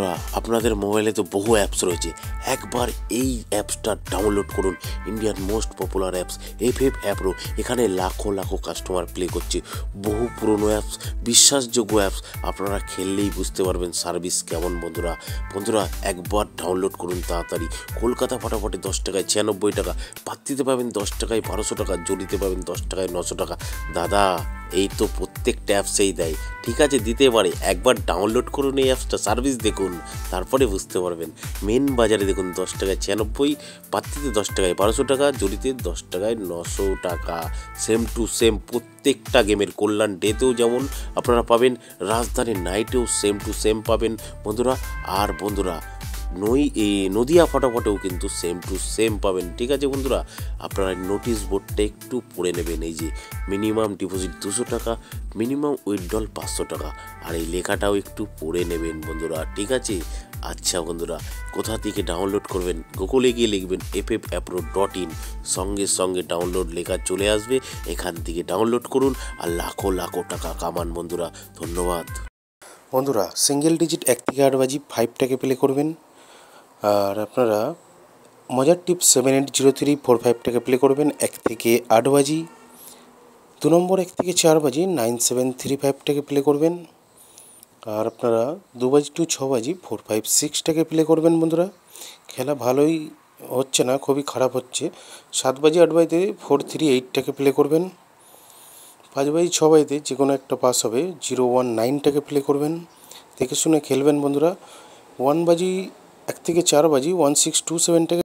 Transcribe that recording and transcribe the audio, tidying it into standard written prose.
বন্ধুরা, আপনাদের মোবাইলে তো বহু অ্যাপস রয়েছে। একবার এই অ্যাপসটা ডাউনলোড করুন, ইন্ডিয়ার most popular apps FF app pro. এখানে লাখো লাখো কাস্টমার প্লে করছে। বহু পুরনো অ্যাপস, বিশ্বাসযোগ্য অ্যাপস। আপনারা খেললেই বুঝতে পারবেন সার্ভিস কেমন। বন্ধুরা একবার ডাউনলোড করুন তাড়াতাড়ি। কলকাতা ফাটাফাটে 10 টাকায় 96 টাকা, পাত্তিতে পাবেন 10 টাকায় 1200 টাকা, জড়িতে পাবেন 10 টাকায় 900 টাকা। দাদা, এই তো প্রত্যেকটা অ্যাপসেই দেয়। ঠিক আছে, দিতে পারে। একবার ডাউনলোড করুন এই অ্যাপসটা, সার্ভিস দেখুন, তারপরে বুঝতে পারবেন। মেন বাজারে দেখুন 10 টাকায় 96, পাত্তিতে 10 টাকায় 1200 টাকা, জড়িতে 10 টাকায় 900 টাকা। সেম টু সেম প্রত্যেকটা গেমের। কল্যাণ ডেতেও যেমন আপনারা পাবেন, রাজধানী নাইটেও সেম টু সেম পাবেন বন্ধুরা। আর বন্ধুরা, নদিয়া ফটাফটেও কিন্তু সেম টু সেম পাবেন। ঠিক আছে বন্ধুরা, আপনারা নোটিশ বোর্ডটা একটু পড়ে নেবেন। এই যে মিনিমাম ডিপোজিট 200 টাকা, মিনিমাম উইথড্রল 500 টাকা। আর এই লেখাটাও একটু পড়ে নেবেন বন্ধুরা। ঠিক আছে, আচ্ছা বন্ধুরা, কোথা থেকে ডাউনলোড করবেন? গুগলে গিয়ে লিখবেন ffapro.in, সঙ্গে সঙ্গে ডাউনলোড লেখা চলে আসবে। এখান থেকে ডাউনলোড করুন আর লাখো লাখো টাকা কামান বন্ধুরা। ধন্যবাদ বন্ধুরা। সিঙ্গেল ডিজিট 1 থেকে 8 বাজি 5 টাকা প্লে করবেন। আর আপনারা মজার টিপ 780345 টাকা প্লে করবেন 1 থেকে 8 বাজি। 2 নম্বর 1 থেকে 4 বাজি 9735 টাকা প্লে করবেন। আর আপনারা 2 বাজি টু 6 বাজি 456 টাকা প্লে করবেন বন্ধুরা। খেলা ভালোই হচ্ছে না, খুবই খারাপ হচ্ছে। 7 বাজি 8 বাজিতে 438 টাকা প্লে করবেন। 5 বাজি 6 বাজিতে যে কোনো একটা পাস হবে 019 টাকা প্লে করবেন। দেখে শুনে খেলবেন বন্ধুরা। 1 বাজি 1 থেকে 4 বাজি 1627 টাকা